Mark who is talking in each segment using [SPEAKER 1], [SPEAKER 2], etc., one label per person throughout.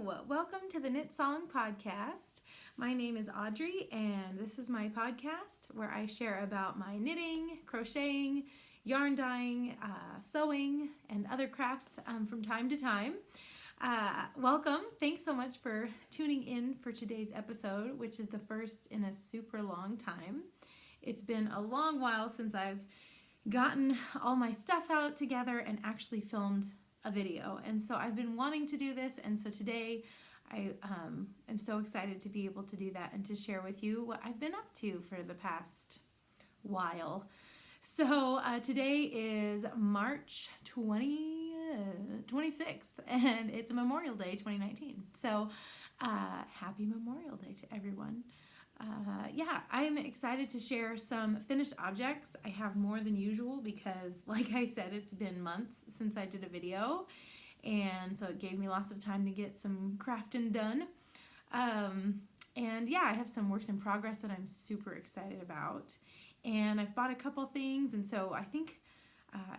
[SPEAKER 1] Welcome to the Knit Song Podcast. My name is Audrey, and this is my podcast where I share about my knitting, crocheting, yarn dyeing, sewing, and other crafts from time to time. Welcome. Thanks so much for tuning in for today's episode, which is the first in a super long time. It's been a long while since I've gotten all my stuff out together and actually filmed a video, and so I've been wanting to do this, and so today I am so excited to be able to do that and to share with you what I've been up to for the past while. So today is March 26th, and it's Memorial Day 2019. So happy Memorial Day to everyone. I'm excited to share some finished objects. I have more than usual because, like I said, it's been months since I did a video, and so it gave me lots of time to get some crafting done. I have some works in progress that I'm super excited about, and I've bought a couple things, and so I think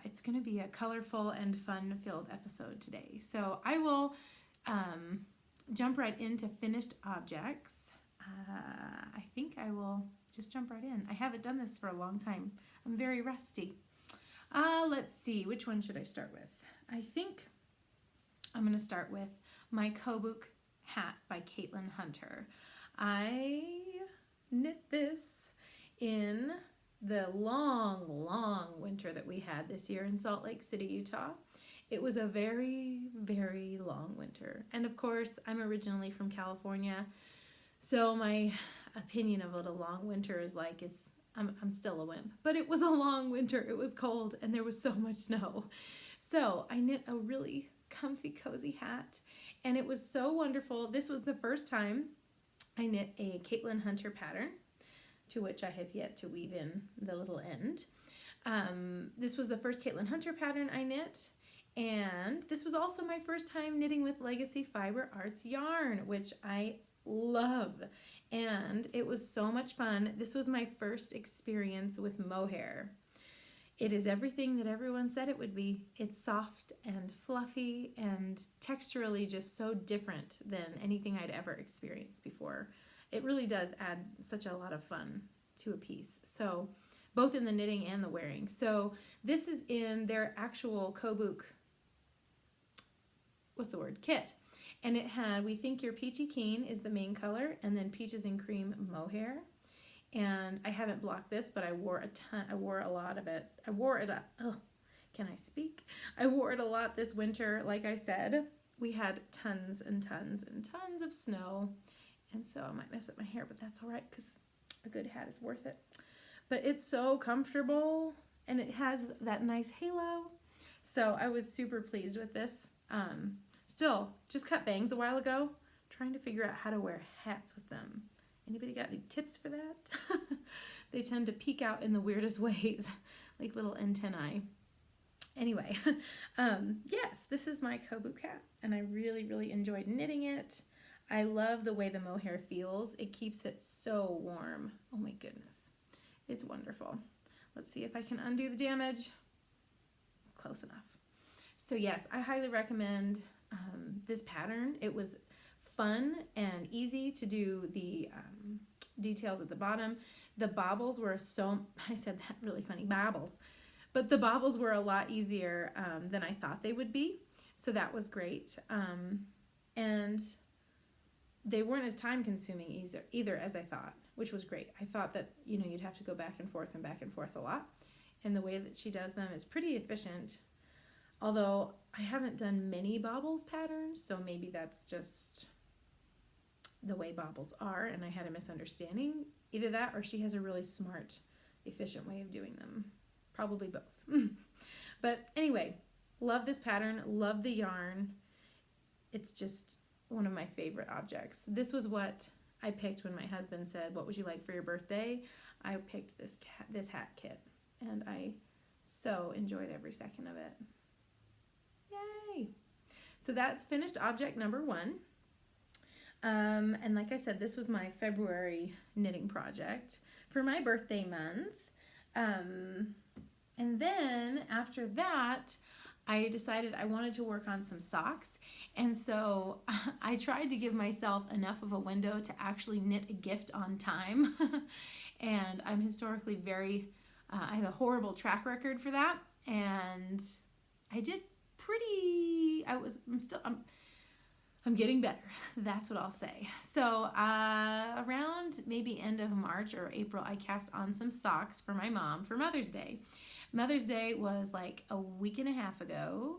[SPEAKER 1] it's going to be a colorful and fun-filled episode today. So I will jump right into finished objects. I think I will just jump right in. I haven't done this for a long time. I'm very rusty. Let's see, which one should I start with? I think I'm going to start with my Kobuk hat by Caitlin Hunter. I knit this in the long winter that we had this year in Salt Lake City, Utah. It was a very, very long winter. And of course, I'm originally from California, so my opinion of what a long winter is like is, I'm still a wimp. But it was a long winter, it was cold, and there was so much snow. So I knit a really comfy, cozy hat, and it was so wonderful. This was the first time I knit a Caitlin Hunter pattern, to which I have yet to weave in the little end. This was the first Caitlin Hunter pattern I knit, and this was also my first time knitting with Legacy Fiber Arts yarn, which I love, and it was so much fun. This was my first experience with mohair. It is everything that everyone said it would be. It's soft and fluffy and texturally just so different than anything I'd ever experienced before. It really does add such a lot of fun to a piece, so both in the knitting and the wearing. So this is in their actual Kobuk, kit. And it had, we think your peachy keen is the main color, and then peaches and cream mohair. And I haven't blocked this, but I wore a lot of it. I wore it a lot this winter. Like I said, we had tons and tons and tons of snow. And so I might mess up my hair, but that's all right because a good hat is worth it. But it's so comfortable, and it has that nice halo. So I was super pleased with this. Still, just cut bangs a while ago, trying to figure out how to wear hats with them. Anybody got any tips for that? They tend to peek out in the weirdest ways, like little antennae. Anyway, yes, this is my Kobuk hat, and I really, really enjoyed knitting it. I love the way the mohair feels. It keeps it so warm. Oh my goodness. It's wonderful. Let's see if I can undo the damage. Close enough. So yes, I highly recommend this pattern. It was fun and easy to do the details at the bottom. The bobbles were I said that really funny, bobbles. But the bobbles were a lot easier than I thought they would be. So that was great. And they weren't as time consuming either as I thought, which was great. I thought that, you'd have to go back and forth a lot. And the way that she does them is pretty efficient. Although I haven't done many bobbles patterns, so maybe that's just the way bobbles are, and I had a misunderstanding. Either that or she has a really smart, efficient way of doing them. Probably both. But anyway, love this pattern, love the yarn. It's just one of my favorite objects. This was what I picked when my husband said, "What would you like for your birthday?" I picked this hat kit, and I so enjoyed every second of it. Yay! So that's finished object number 1. And like I said, this was my February knitting project for my birthday month. And then after that, I decided I wanted to work on some socks. And so I tried to give myself enough of a window to actually knit a gift on time. And I'm historically I have a horrible track record for that. And I did I'm getting better. That's what I'll say. So around maybe end of March or April, I cast on some socks for my mom for Mother's Day. Mother's Day was like a week and a half ago,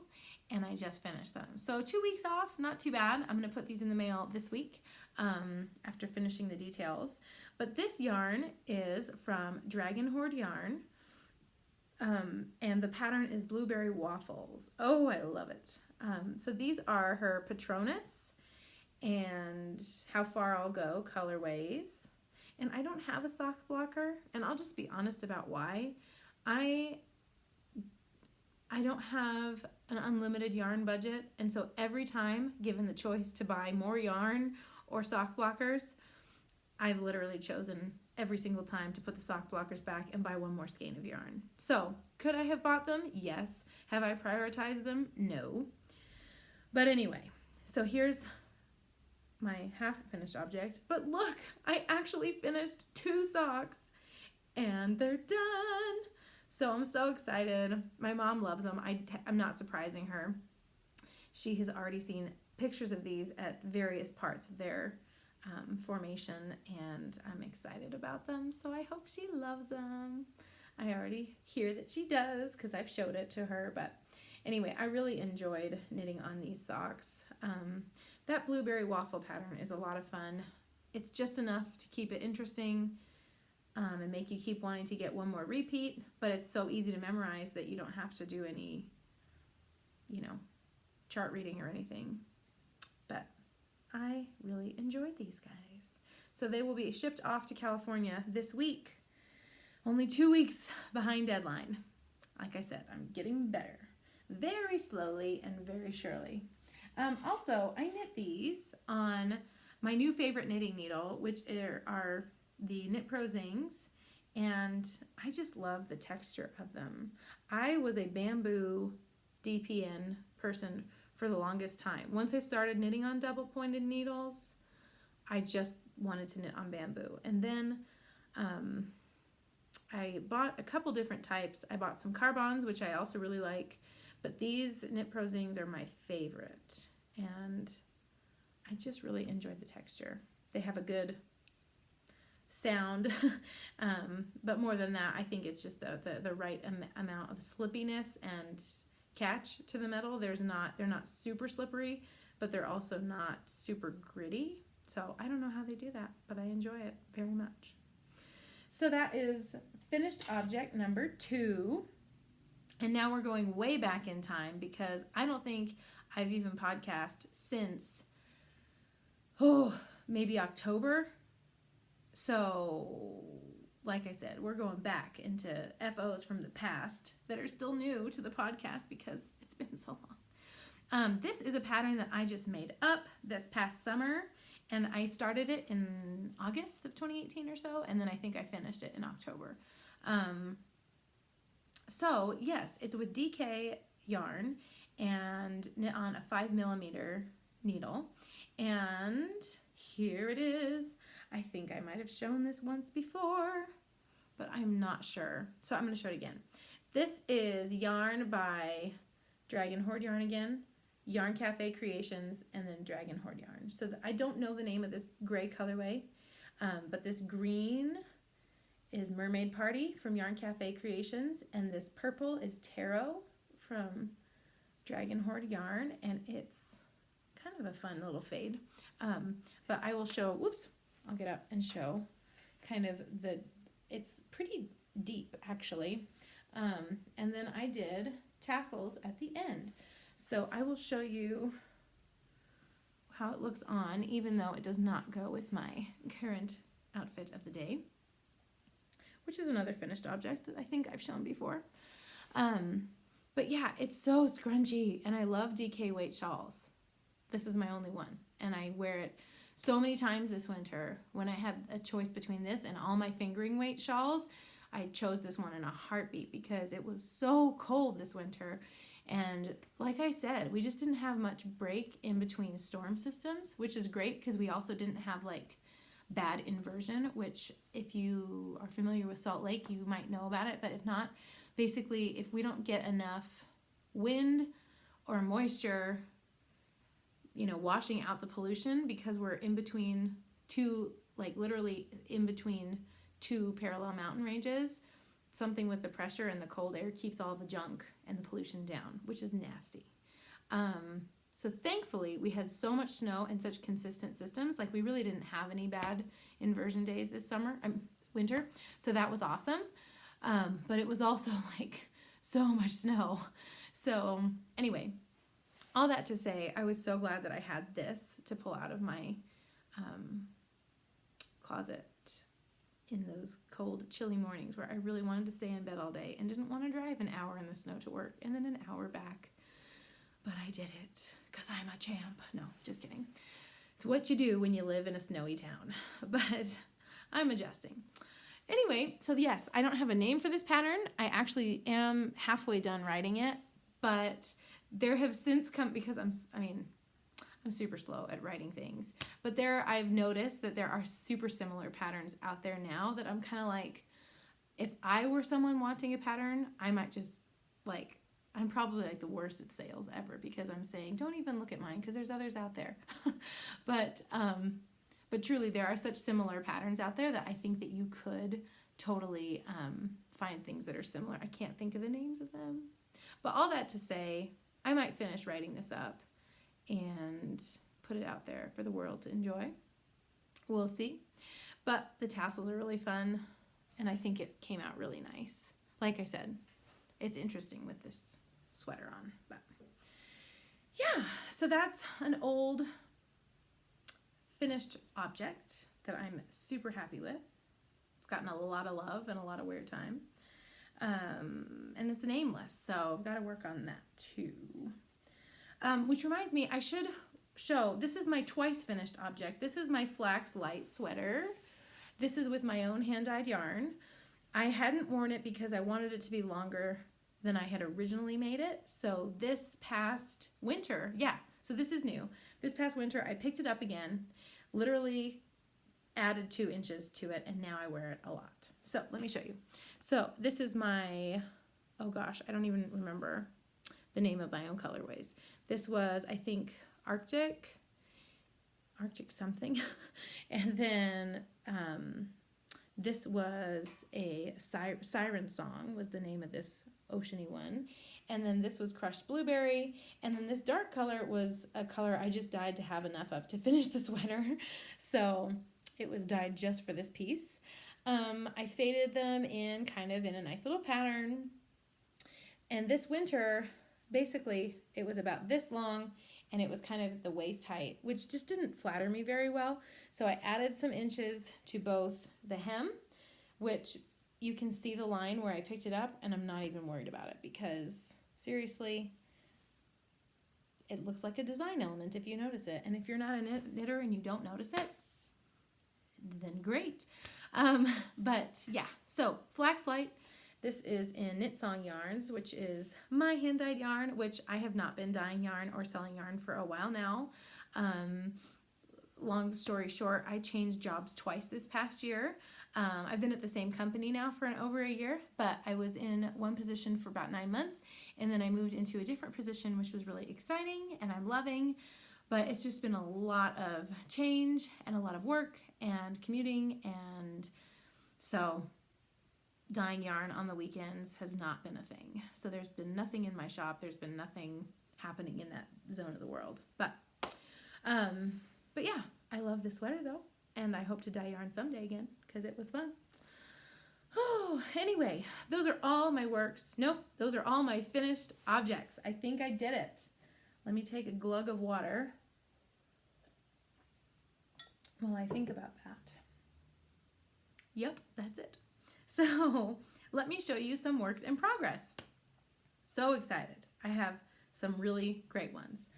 [SPEAKER 1] and I just finished them. So 2 weeks off, not too bad. I'm going to put these in the mail this week after finishing the details. But this yarn is from Hoard yarn, and the pattern is Blueberry Waffles. Oh, I love it. So these are her Petronus and How Far I'll Go colorways. And I don't have a sock blocker, and I'll just be honest about why. I don't have an unlimited yarn budget, and so every time given the choice to buy more yarn or sock blockers, I've literally chosen every single time to put the sock blockers back and buy one more skein of yarn. So could I have bought them? Yes. Have I prioritized them? No. But anyway, so here's my half finished object. But look, I actually finished 2 socks and they're done. So I'm so excited. My mom loves them. I'm not surprising her. She has already seen pictures of these at various parts of their formation, and I'm excited about them. So I hope she loves them. I already hear that she does because I've showed it to her. But anyway, I really enjoyed knitting on these socks. That Blueberry Waffle pattern is a lot of fun. It's just enough to keep it interesting and make you keep wanting to get one more repeat, but it's so easy to memorize that you don't have to do any, chart reading or anything. But I really enjoyed these guys. So they will be shipped off to California this week. Only 2 weeks behind deadline. Like I said, I'm getting better. Very slowly and very surely. Also, I knit these on my new favorite knitting needle, which are the Knit Pro Zings, and I just love the texture of them. I was a bamboo DPN person for the longest time. Once I started knitting on double pointed needles, I just wanted to knit on bamboo. And then I bought a couple different types. I bought some carbons, which I also really like, but these Knit Pro Zings are my favorite, and I just really enjoyed the texture. They have a good sound, but more than that, I think it's just the right amount of slippiness and catch to the metal. They're not super slippery, but they're also not super gritty. So I don't know how they do that, but I enjoy it very much. So that is finished object number 2. And now we're going way back in time because I don't think I've even podcast since, maybe October. So, like I said, we're going back into FOs from the past that are still new to the podcast because it's been so long. This is a pattern that I just made up this past summer, and I started it in August of 2018 or so, and then I think I finished it in October. So, yes, it's with DK yarn and knit on a 5mm needle, and here it is. I think I might have shown this once before, but I'm not sure. So I'm going to show it again. This is yarn by Hoard yarn again, Yarn Cafe Creations, and then Hoard yarn. So I don't know the name of this gray colorway, but this green is Mermaid Party from Yarn Cafe Creations, and this purple is Tarot from Hoard yarn, and it's kind of a fun little fade. But I will show, I'll get up and show kind of it's pretty deep actually. And then I did tassels at the end. So I will show you how it looks on, even though it does not go with my current outfit of the day, which is another finished object that I think I've shown before. But yeah, it's so scrunchy, and I love DK weight shawls. This is my only one, and I wear it so many times this winter. When I had a choice between this and all my fingering weight shawls, I chose this one in a heartbeat because it was so cold this winter, And like I said, we just didn't have much break in between storm systems, which is great because we also didn't have like bad inversion, which if you are familiar with Salt Lake, you might know about it. But if not, basically, if we don't get enough wind or moisture, you know, washing out the pollution, because we're in between two, like literally in between two parallel mountain ranges, something with the pressure and the cold air keeps all the junk and the pollution down, which is nasty. So thankfully we had so much snow and such consistent systems. Like we really didn't have any bad inversion days this winter. So that was awesome. But it was also like so much snow. So anyway, all that to say, I was so glad that I had this to pull out of my closet in those cold, chilly mornings where I really wanted to stay in bed all day and didn't want to drive an hour in the snow to work and then an hour back. But I did it because I'm a champ. No, just kidding. It's what you do when you live in a snowy town. But I'm adjusting. Anyway, so yes, I don't have a name for this pattern. I actually am halfway done writing it, but there have since come, because I'm super slow at writing things, but I've noticed that there are super similar patterns out there now that I'm kind of like, if I were someone wanting a pattern, I might just like, I'm probably like the worst at sales ever because I'm saying, don't even look at mine because there's others out there. But truly there are such similar patterns out there that I think that you could totally find things that are similar. I can't think of the names of them, but all that to say, I might finish writing this up and put it out there for the world to enjoy. We'll see. But the tassels are really fun, and I think it came out really nice. Like I said, it's interesting with this sweater on. But yeah, so that's an old finished object that I'm super happy with. It's gotten a lot of love and a lot of wear time. And it's nameless, so I've got to work on that too. Which reminds me, I should show, this is my twice finished object. This is my flax light sweater. This is with my own hand-dyed yarn. I hadn't worn it because I wanted it to be longer than I had originally made it. So this past winter, so this is new. This past winter, I picked it up again, literally added 2 inches to it, and now I wear it a lot. So let me show you. So this is my, oh gosh, I don't even remember the name of my own colorways. This was, I think, Arctic something. And then this was a Siren Song was the name of this oceany one. And then this was Crushed Blueberry. And then this dark color was a color I just dyed to have enough of to finish the sweater. So it was dyed just for this piece. I faded them in kind of in a nice little pattern. And this winter, basically, it was about this long, and it was kind of the waist height, which just didn't flatter me very well. So I added some inches to both the hem, which you can see the line where I picked it up, and I'm not even worried about it because, seriously, it looks like a design element if you notice it. And if you're not a knitter and you don't notice it, then great. But yeah, so Flax Light. This is in Knit Song Yarns, which is my hand-dyed yarn, which I have not been dyeing yarn or selling yarn for a while now. Long story short, I changed jobs twice this past year. I've been at the same company now for over a year, but I was in one position for about 9 months, and then I moved into a different position, which was really exciting and I'm loving. But it's just been a lot of change and a lot of work and commuting, and so dyeing yarn on the weekends has not been a thing. So there's been nothing in my shop. There's been nothing happening in that zone of the world. But yeah, I love this sweater though, and I hope to dye yarn someday again because it was fun. Oh, anyway, those are all my works. Nope, those are all my finished objects. I think I did it. Let me take a glug of water while I think about that. Yep, that's it. So let me show you some works in progress. So excited. I have some really great ones.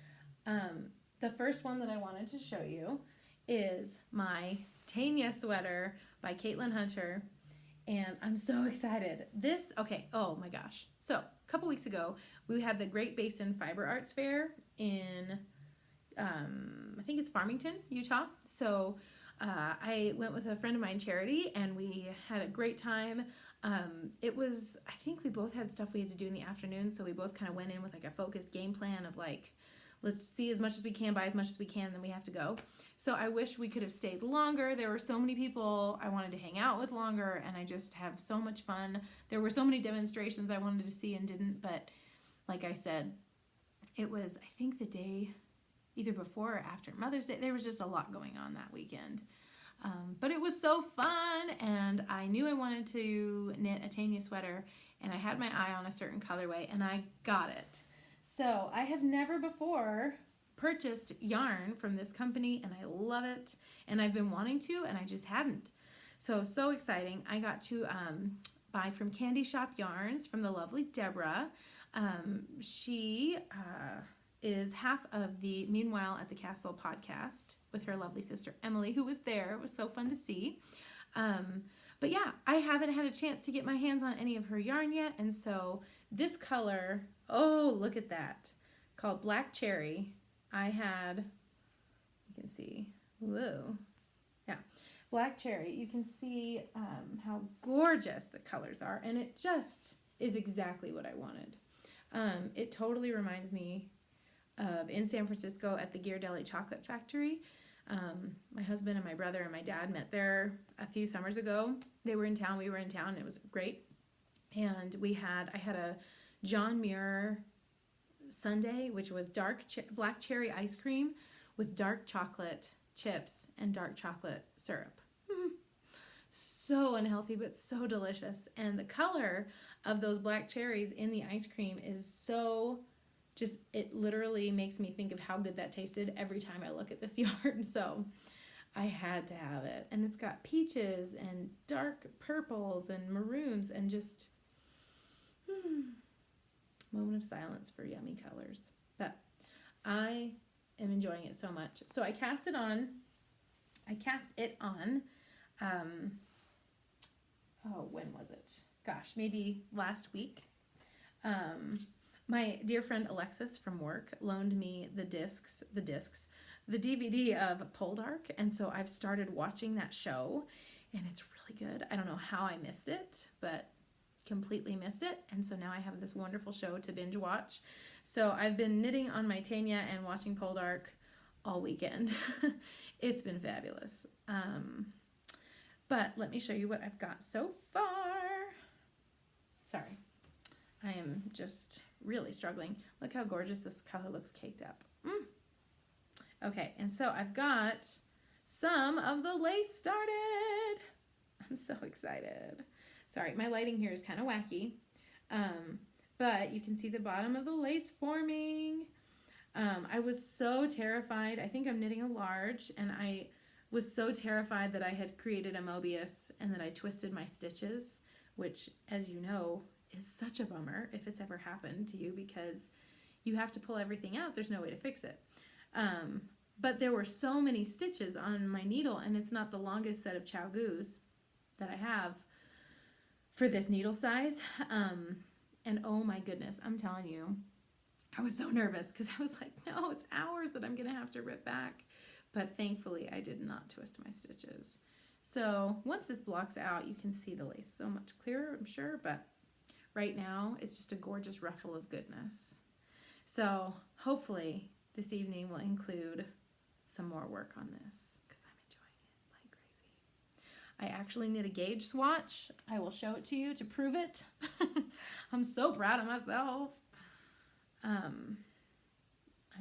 [SPEAKER 1] The first one that I wanted to show you is my Tegna sweater by Caitlin Hunter. And I'm so excited. Okay, oh my gosh. So a couple weeks ago, we had the Great Basin Fiber Arts Fair in, I think it's Farmington, Utah. So I went with a friend of mine, Charity, and we had a great time. It was, I think we both had stuff we had to do in the afternoon, so we both kind of went in with like a focused game plan of like, let's see as much as we can, buy as much as we can, then we have to go. So I wish we could have stayed longer. There were so many people I wanted to hang out with longer, and I just have so much fun. There were so many demonstrations I wanted to see and didn't, but like I said, it was, I think, the day either before or after Mother's Day. There was just a lot going on that weekend. But it was so fun, and I knew I wanted to knit a Tegna sweater, and I had my eye on a certain colorway, and I got it. So I have never before purchased yarn from this company, and I love it, and I've been wanting to, and I just hadn't. So exciting. I got to buy from Candy Shop Yarns from the lovely Deborah. She is half of the Meanwhile at the Castle podcast with her lovely sister Emily, who was there. It was so fun to see. But yeah, I haven't had a chance to get my hands on any of her yarn yet, and so this color, oh, look at that, called Black Cherry. I had, you can see, whoa, yeah, Black Cherry. You can see how gorgeous the colors are, and it just is exactly what I wanted. It totally reminds me of in San Francisco at the Ghirardelli Chocolate Factory. My husband and my brother and my dad met there a few summers ago. They were in town, we were in town, and it was great. And I had a John Muir sundae, which was black cherry ice cream with dark chocolate chips and dark chocolate syrup. So unhealthy, but so delicious. And the color of those black cherries in the ice cream is so just, it literally makes me think of how good that tasted every time I look at this yarn. So I had to have it. And it's got peaches and dark purples and maroons and just moment of silence for yummy colors. But I am enjoying it so much. So I cast it on, when was it? Gosh, maybe last week. My dear friend Alexis from work loaned me the DVD of Poldark, and so I've started watching that show, and it's really good. I don't know how I missed it, but completely missed it, and so now I have this wonderful show to binge watch. So I've been knitting on my Tegna and watching Poldark all weekend. It's been fabulous. But let me show you what I've got so far. Sorry, I am just really struggling. Look how gorgeous this color looks caked up. Okay, and so I've got some of the lace started. I'm so excited. Sorry, my lighting here is kind of wacky, but you can see the bottom of the lace forming. I was so terrified. I think I'm knitting a large, and I was so terrified that I had created a Mobius and that I twisted my stitches, which, as you know, is such a bummer if it's ever happened to you because you have to pull everything out. There's no way to fix it. But there were so many stitches on my needle, and it's not the longest set of chow goos that I have for this needle size. And oh my goodness, I'm telling you, I was so nervous because I was like, no, it's hours that I'm going to have to rip back. But thankfully, I did not twist my stitches. So once this blocks out, you can see the lace so much clearer, I'm sure. But right now, it's just a gorgeous ruffle of goodness. So hopefully, this evening will include some more work on this because I'm enjoying it like crazy. I actually knit a gauge swatch. I will show it to you to prove it. I'm so proud of myself. I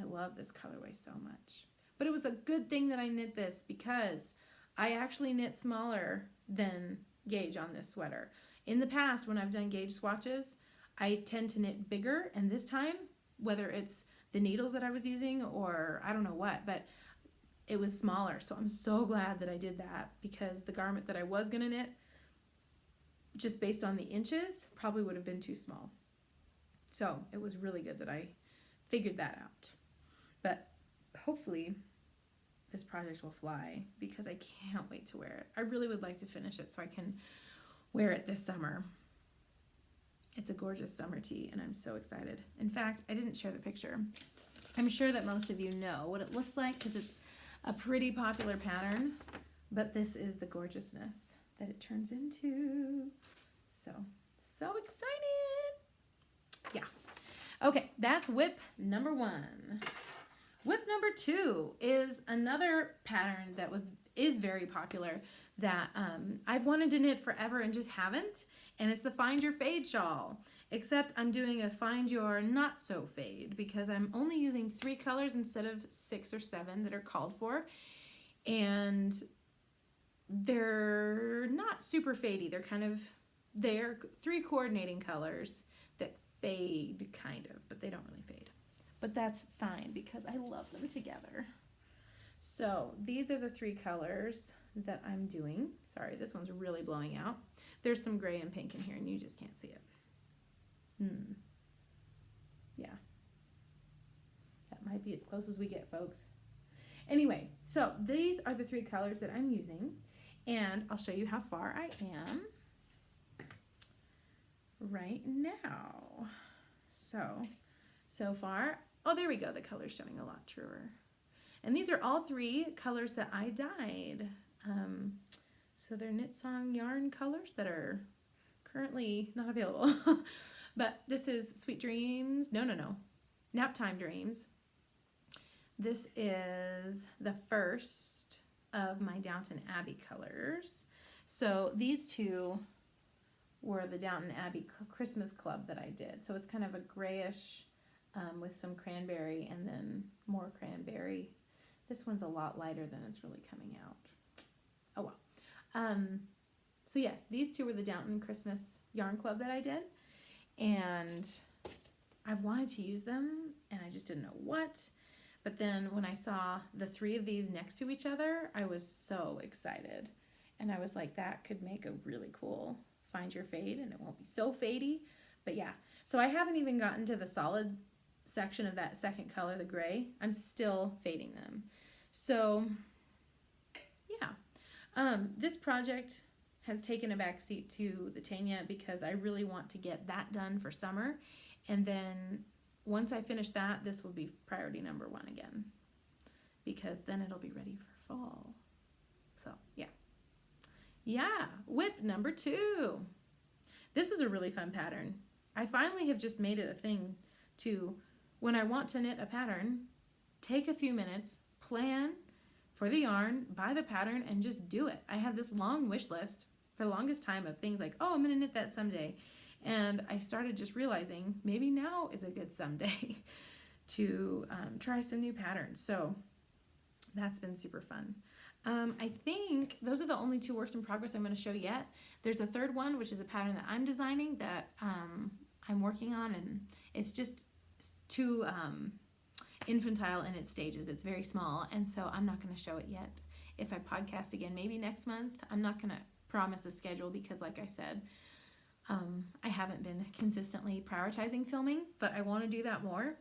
[SPEAKER 1] love this colorway so much. But it was a good thing that I knit this because I actually knit smaller than gauge on this sweater. In the past, when I've done gauge swatches, I tend to knit bigger, and this time, whether it's the needles that I was using or I don't know what, but it was smaller. So I'm so glad that I did that because the garment that I was going to knit, just based on the inches, probably would have been too small. So it was really good that I figured that out. But hopefully this project will fly because I can't wait to wear it. I really would like to finish it so I can wear it this summer. It's a gorgeous summer tee, and I'm so excited. In fact, I didn't share the picture. I'm sure that most of you know what it looks like because it's a pretty popular pattern, but this is the gorgeousness that it turns into. So excited. Yeah. Okay, that's WIP number 1. WIP number 2 is another pattern that is very popular that I've wanted to knit forever and just haven't, and it's the Find Your Fade shawl, except I'm doing a Find Your Not So Fade because I'm only using 3 colors instead of 6 or 7 that are called for, and they're not super fadey. They're 3 coordinating colors that fade kind of, but they don't really fade. But that's fine because I love them together. So these are the 3 colors that I'm doing. Sorry, this one's really blowing out. There's some gray and pink in here and you just can't see it. Yeah. That might be as close as we get, folks. Anyway, so these are the 3 colors that I'm using, and I'll show you how far I am right now. So far, oh, there we go. The color's showing a lot truer. And these are all 3 colors that I dyed. So they're Knit Song yarn colors that are currently not available. But this is Sweet Dreams. No. Naptime Dreams. This is the first of my Downton Abbey colors. So these 2 were the Downton Abbey Christmas Club that I did. So it's kind of a grayish with some cranberry and then more cranberry. This one's a lot lighter than it's really coming out. Oh well. So yes, these 2 were the Downton Christmas Yarn Club that I did. And I've wanted to use them and I just didn't know what. But then when I saw the 3 of these next to each other, I was so excited. And I was like, that could make a really cool Find Your Fade, and it won't be so fadey. But yeah, so I haven't even gotten to the solid section of that second color, the gray. I'm still fading them. So yeah, this project has taken a back seat to the Tegna because I really want to get that done for summer. And then once I finish that, this will be priority number 1 again, because then it'll be ready for fall. So yeah, WIP number 2. This was a really fun pattern. I finally have just made it a thing to, when I want to knit a pattern, take a few minutes, plan for the yarn, buy the pattern, and just do it. I had this long wish list for the longest time of things like, oh, I'm gonna knit that someday. And I started just realizing maybe now is a good someday to try some new patterns. So that's been super fun. I think those are the only 2 works in progress I'm going to show yet. There's a 3rd one, which is a pattern that I'm designing that I'm working on, and it's just too infantile in its stages. It's very small, and so I'm not going to show it yet. If I podcast again, maybe next month. I'm not going to promise a schedule because, like I said, I haven't been consistently prioritizing filming, but I want to do that more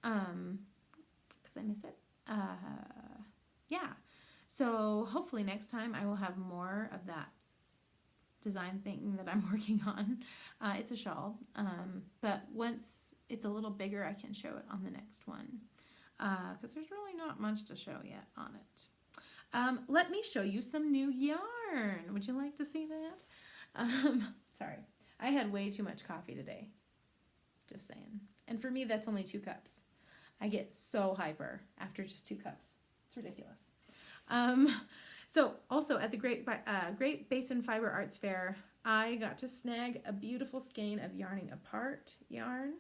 [SPEAKER 1] because I miss it. Yeah, so hopefully next time I will have more of that design thing that I'm working on. It's a shawl, but once it's a little bigger, I can show it on the next one because there's really not much to show yet on it. Let me show you some new yarn. Would you like to see that? Sorry. I had way too much coffee today. Just saying. And for me, that's only 2 cups. I get so hyper after just 2 cups. It's ridiculous. So also at the Great Basin Fiber Arts Fair, I got to snag a beautiful skein of Yarning Apart yarn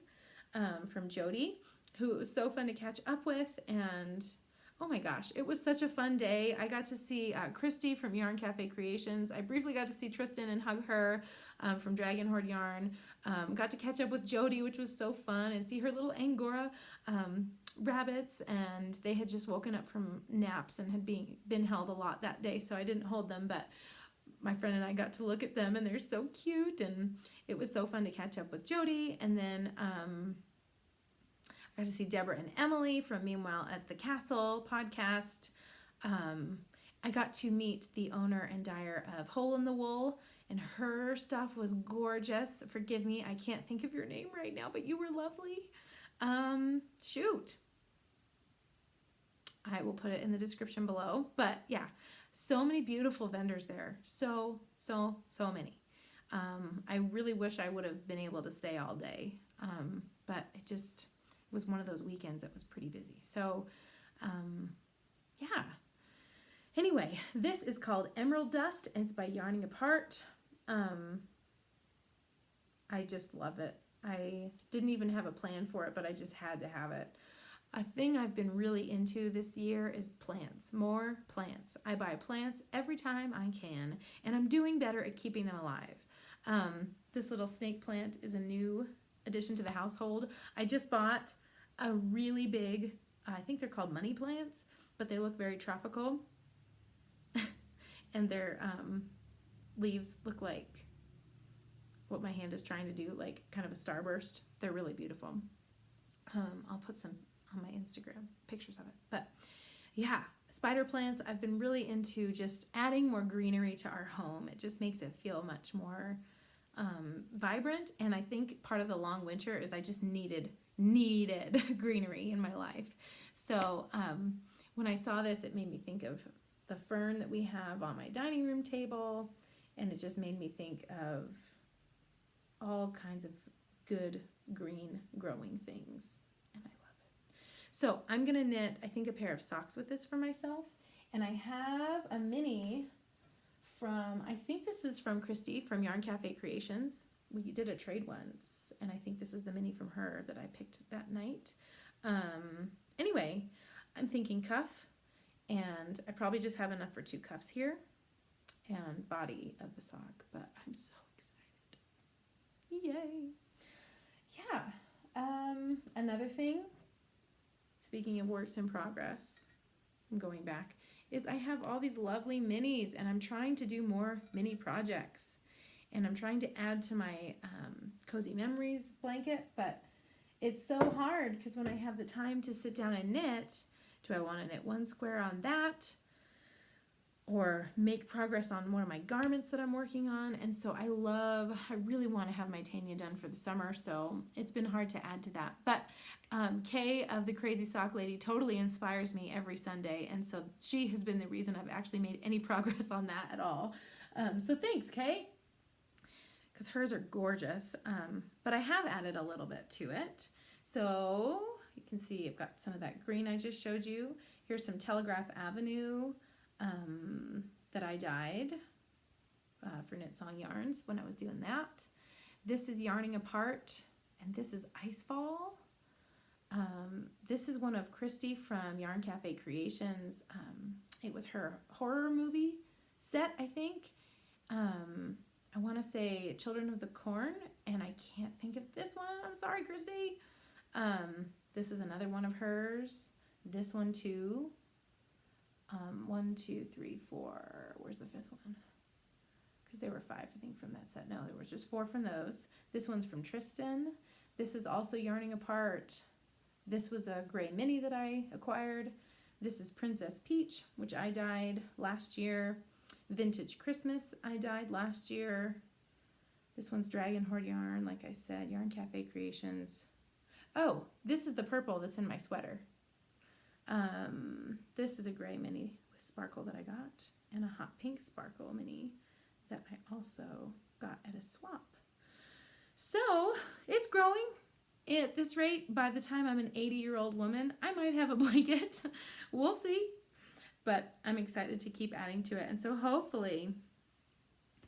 [SPEAKER 1] from Jody, who it was so fun to catch up with. And oh my gosh, it was such a fun day. I got to see Christy from Yarn Cafe Creations. I briefly got to see Tristan and hug her from Dragon Hoard Yarn. Got to catch up with Jody, which was so fun, and see her little Angora rabbits. And they had just woken up from naps and had been held a lot that day, so I didn't hold them, but my friend and I got to look at them, and they're so cute, and it was so fun to catch up with Jody. And then I got to see Deborah and Emily from Meanwhile at the Castle podcast. I got to meet the owner and dyer of Hole in the Wool, And her stuff was gorgeous. Forgive me, I can't think of your name right now, but you were lovely. Shoot. I will put it in the description below. But yeah, so many beautiful vendors there. So many. I really wish I would have been able to stay all day. But it was one of those weekends that was pretty busy. So, yeah. Anyway, this is called Emerald Dust, and it's by Yarning Apart. I just love it. I didn't even have a plan for it, but I just had to have it. A thing I've been really into this year is plants. More plants. I buy plants every time I can, and I'm doing better at keeping them alive. This little snake plant is a new addition to the household. I just bought a really big, I think they're called money plants, but they look very tropical. And their leaves look like what my hand is trying to do, like kind of a starburst. They're really beautiful. I'll put some on my Instagram, pictures of it. But yeah, spider plants, I've been really into just adding more greenery to our home. It just makes it feel much more vibrant. And I think part of the long winter is I just needed greenery in my life. So when I saw this, it made me think of the fern that we have on my dining room table, and it just made me think of all kinds of good green growing things, and I love it. So I'm gonna knit, I think, a pair of socks with this for myself, and I have a mini from, I think this is from Christy from Yarn Cafe Creations. We did a trade once, and I think this is the mini from her that I picked that night. Anyway, I'm thinking cuff, and I probably just have enough for 2 cuffs here and body of the sock, but I'm so excited. Yay. Yeah. Another thing, speaking of works in progress, I'm going back, is I have all these lovely minis, and I'm trying to do more mini projects, and I'm trying to add to my Cozy Memories blanket, but it's so hard because when I have the time to sit down and knit, do I want to knit 1 square on that or make progress on one of my garments that I'm working on? And so I really want to have my Tegna done for the summer, so it's been hard to add to that. But Kay of the Crazy Sock Lady totally inspires me every Sunday, and so she has been the reason I've actually made any progress on that at all. So thanks, Kay, because hers are gorgeous, but I have added a little bit to it. So you can see I've got some of that green I just showed you. Here's some Telegraph Avenue that I dyed for Knit Song Yarns when I was doing that. This is Yarning Apart, and this is Icefall. This is one of Christy from Yarn Cafe Creations. It was her horror movie set, I think. I want to say Children of the Corn, and I can't think of this one. I'm sorry, Christy. This is another one of hers. This one too. 1, 2, 3, 4. Where's the 5th one? Because there were 5, I think, from that set. No, there was just 4 from those. This one's from Tristan. This is also Yarning Apart. This was a gray mini that I acquired. This is Princess Peach, which I dyed last year. Vintage Christmas I dyed last year. This one's Dragon Hoard yarn, like I said, Yarn Cafe Creations. Oh, this is the purple that's in my sweater. This is a gray mini with sparkle that I got, and a hot pink sparkle mini that I also got at a swap. So it's growing. At this rate, by the time I'm an 80-year-old woman, I might have a blanket. We'll see. But I'm excited to keep adding to it. And so hopefully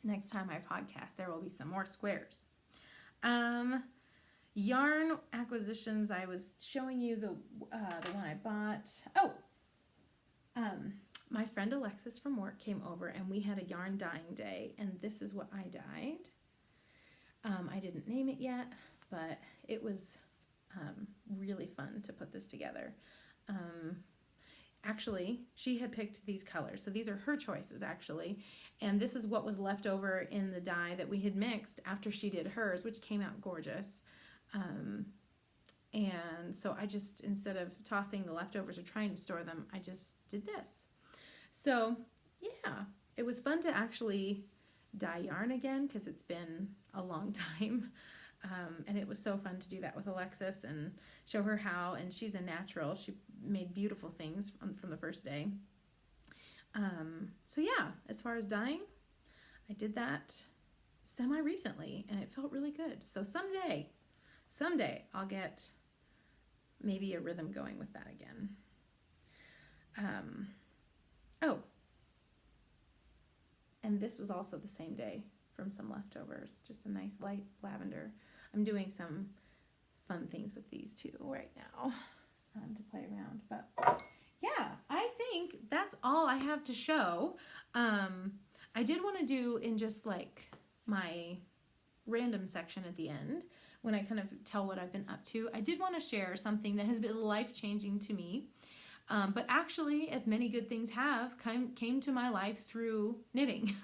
[SPEAKER 1] next time I podcast, there will be some more squares. Yarn acquisitions, I was showing you the one I bought. My friend Alexis from work came over, and we had a yarn dyeing day, and this is what I dyed. I didn't name it yet, but it was really fun to put this together. Actually, she had picked these colors, so these are her choices, actually, and this is what was left over in the dye that we had mixed after she did hers, which came out gorgeous. And so I just, instead of tossing the leftovers or trying to store them, I just did this. So yeah, it was fun to actually dye yarn again because it's been a long time. And it was so fun to do that with Alexis and show her how, and she's a natural. She made beautiful things from the first day. So yeah, as far as dyeing, I did that semi-recently and it felt really good. So someday I'll get maybe a rhythm going with that again. Oh, and this was also the same day from some leftovers, just a nice light lavender. I'm doing some fun things with these too right now to play around. But yeah, I think that's all I have to show. I did want to do in just like my random section at the end, when I kind of tell what I've been up to, I did want to share something that has been life-changing to me. But actually, as many good things have, came to my life through knitting.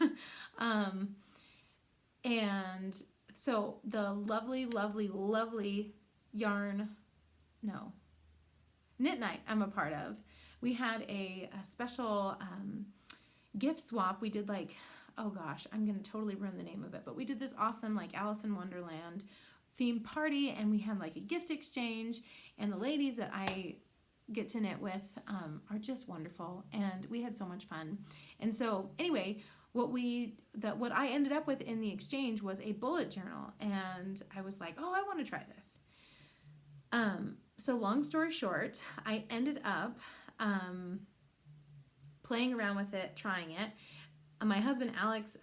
[SPEAKER 1] And so the lovely knit night I'm a part of, we had a special gift swap. We did like, oh gosh, I'm going to totally ruin the name of it, but we did this awesome like Alice in Wonderland themed party, and we had like a gift exchange, and the ladies that I get to knit with are just wonderful, and we had so much fun. And so anyway, what I ended up with in the exchange was a bullet journal, and I was like, oh, I want to try this. So long story short, I ended up playing around with it, trying it. My husband Alex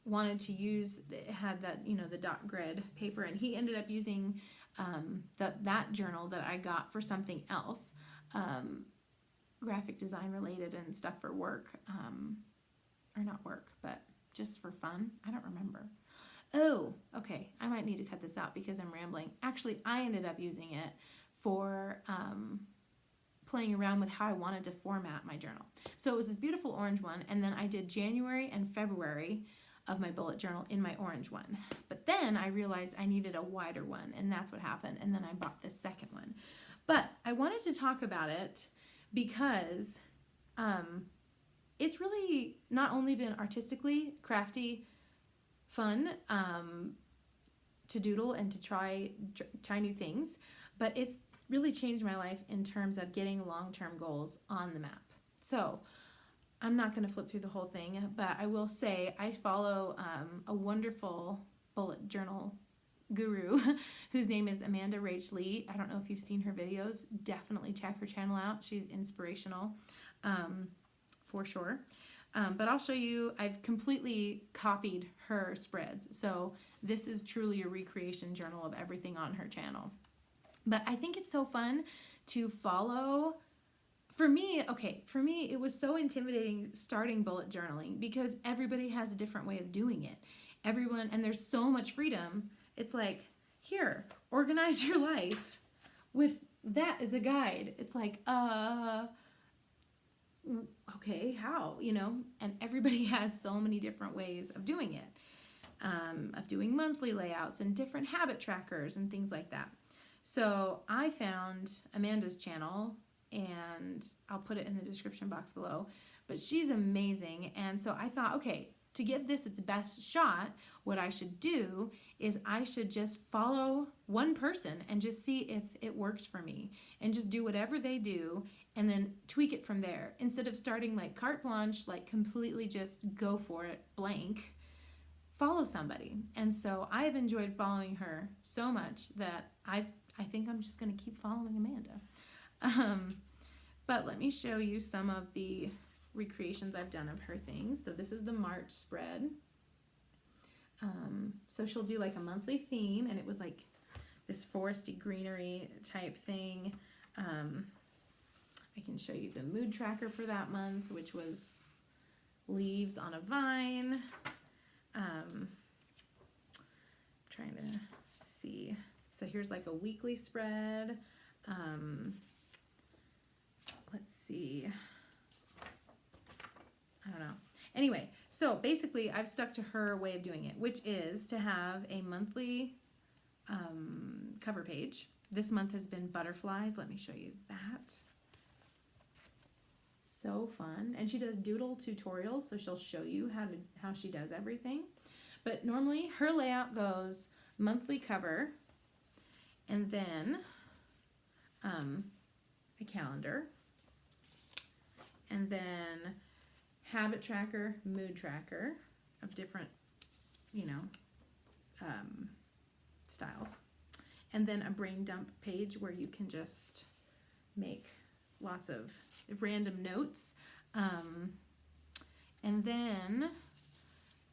[SPEAKER 1] wanted to use, it had that, you know, the dot grid paper, and he ended up using that journal that I got for something else, graphic design related and stuff for work, or not work, but just for fun. I don't remember. Oh, okay. I might need to cut this out because I'm rambling. Actually, I ended up using it for playing around with how I wanted to format my journal. So it was this beautiful orange one, and then I did January and February of my bullet journal in my orange one. But then I realized I needed a wider one, and that's what happened, and then I bought this second one. But I wanted to talk about it because it's really not only been artistically, crafty, fun to doodle and to try new things, but it's really changed my life in terms of getting long-term goals on the map. So I'm not going to flip through the whole thing, but I will say I follow a wonderful bullet journal guru whose name is AmandaRachLee. I don't know if you've seen her videos. Definitely check her channel out. She's inspirational for sure. But I'll show you, I've completely copied her spreads. So this is truly a recreation journal of everything on her channel. But I think it's so fun to follow. For me, it was so intimidating starting bullet journaling because everybody has a different way of doing it. Everyone, and there's so much freedom. It's like, here, organize your life with that as a guide. It's like, okay, how, you know? And everybody has so many different ways of doing it, of doing monthly layouts and different habit trackers and things like that. So I found Amanda's channel, and I'll put it in the description box below, but she's amazing. And so I thought, okay, to give this its best shot, what I should do is I should just follow one person and just see if it works for me, and just do whatever they do and then tweak it from there, instead of starting like carte blanche, like completely just go for it, blank. Follow somebody. And so I've enjoyed following her so much that I think I'm just going to keep following Amanda. But let me show you some of the recreations I've done of her things. So this is the March spread. So she'll do like a monthly theme, and it was like this foresty greenery type thing. I can show you the mood tracker for that month, which was leaves on a vine. Trying to see. So here's like a weekly spread. Let's see. I don't know. Anyway, so basically I've stuck to her way of doing it, which is to have a monthly cover page. This month has been butterflies. Let me show you that. so fun. And she does doodle tutorials, so she'll show you how she does everything. But normally her layout goes monthly cover, and then a calendar, and then habit tracker, mood tracker of different, styles, and then a brain dump page where you can just make lots of random notes, and then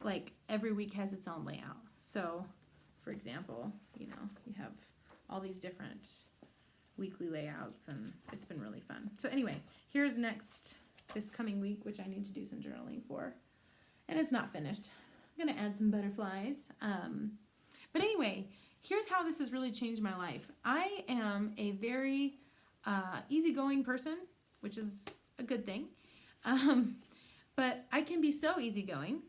[SPEAKER 1] like every week has its own layout. So for example, you have all these different weekly layouts, and it's been really fun. So anyway, here's this coming week, which I need to do some journaling for, and it's not finished. I'm gonna add some butterflies, but anyway, here's how this has really changed my life. I am a very easygoing person, which is a good thing, but I can be so easygoing.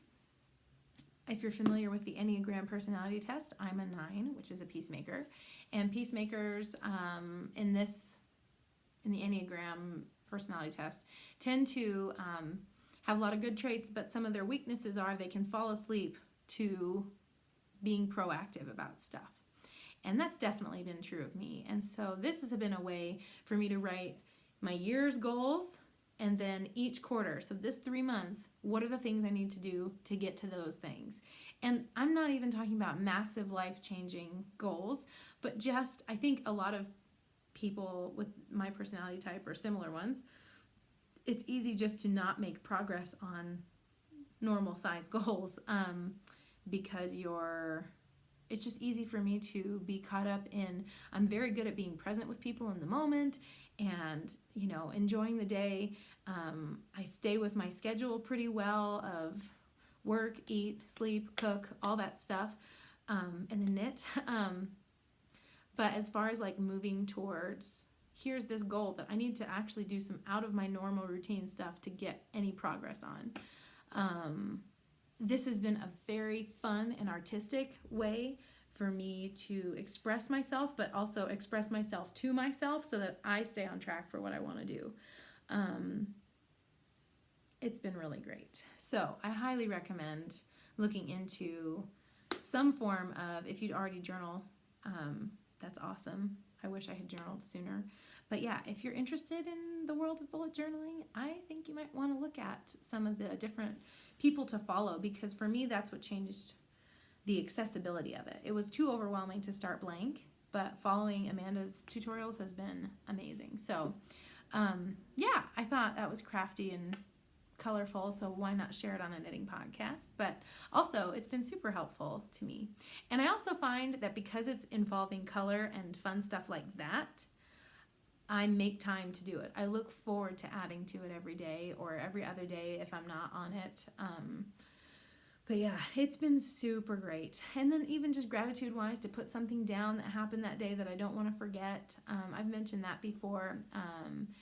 [SPEAKER 1] If you're familiar with the Enneagram personality test, I'm a 9, which is a peacemaker. And peacemakers in the Enneagram personality test tend to have a lot of good traits, but some of their weaknesses are they can fall asleep to being proactive about stuff. And that's definitely been true of me. And so this has been a way for me to write my year's goals, and then each quarter, so this 3 months, what are the things I need to do to get to those things? And I'm not even talking about massive life-changing goals, but just, I think a lot of people with my personality type or similar ones, it's easy just to not make progress on normal size goals because it's just easy for me to be caught up in, I'm very good at being present with people in the moment and, enjoying the day. I stay with my schedule pretty well of work, eat, sleep, cook, all that stuff, and then knit. But as far as like moving towards, here's this goal that I need to actually do some out of my normal routine stuff to get any progress on. This has been a very fun and artistic way for me to express myself, but also express myself to myself so that I stay on track for what I want to do. It's been really great. So I highly recommend looking into some form of, if you'd already journal, that's awesome. I wish I had journaled sooner. But yeah, if you're interested in the world of bullet journaling, I think you might want to look at some of the different people to follow, because for me, that's what changed the accessibility of it. It was too overwhelming to start blank, but following Amanda's tutorials has been amazing. So yeah, I thought that was crafty and colorful, so why not share it on a knitting podcast? But also, it's been super helpful to me. And I also find that because it's involving color and fun stuff like that, I make time to do it. I look forward to adding to it every day or every other day if I'm not on it. But yeah, it's been super great. And then even just gratitude-wise, to put something down that happened that day that I don't want to forget. I've mentioned that before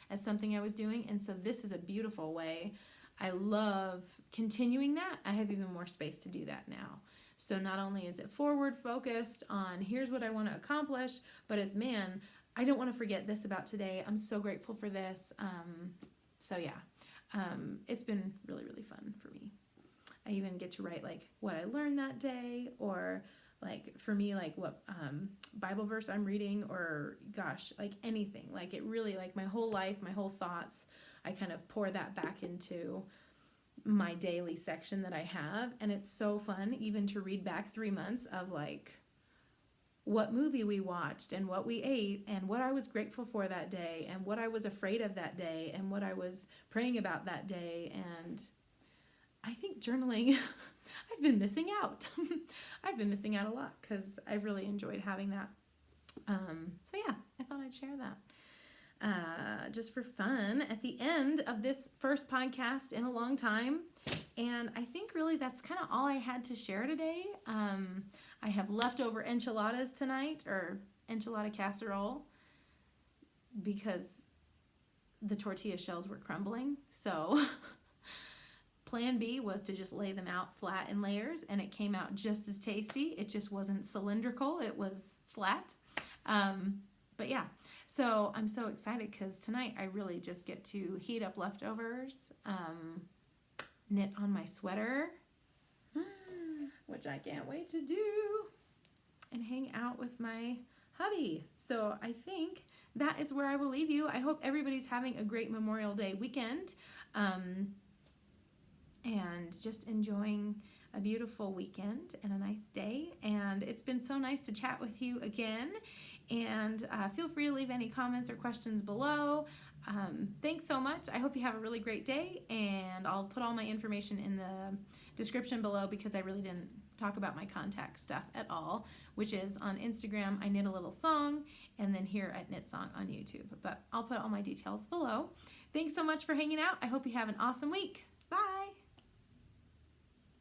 [SPEAKER 1] as something I was doing, and so this is a beautiful way. I love continuing that. I have even more space to do that now. So not only is it forward-focused on here's what I want to accomplish, but it's, man, I don't want to forget this about today. I'm so grateful for this. So yeah, it's been really, really fun for me. I even get to write like what I learned that day, or like for me, like what Bible verse I'm reading, or gosh, like anything. Like it really, like my whole life, my whole thoughts, I kind of pour that back into my daily section that I have. And it's so fun even to read back 3 months of like what movie we watched and what we ate and what I was grateful for that day and what I was afraid of that day and what I was praying about that day. And I think journaling, I've been missing out. I've been missing out a lot because I've really enjoyed having that. So yeah, I thought I'd share that just for fun at the end of this first podcast in a long time. And I think really that's kind of all I had to share today. I have leftover enchiladas tonight, or enchilada casserole, because the tortilla shells were crumbling. So plan B was to just lay them out flat in layers, and it came out just as tasty. It just wasn't cylindrical. It was flat. But yeah, So I'm so excited because tonight I really just get to heat up leftovers, knit on my sweater, which I can't wait to do, and hang out with my hubby. So I think that is where I will leave you. I hope everybody's having a great Memorial Day weekend, and just enjoying a beautiful weekend and a nice day. And it's been so nice to chat with you again. And feel free to leave any comments or questions below. Thanks so much. I hope you have a really great day, and I'll put all my information in the description below because I really didn't talk about my contact stuff at all, which is on Instagram, I Knit a Little Song, and then here at Knit Song on YouTube. But I'll put all my details below. Thanks so much for hanging out. I hope you have an awesome week. Bye.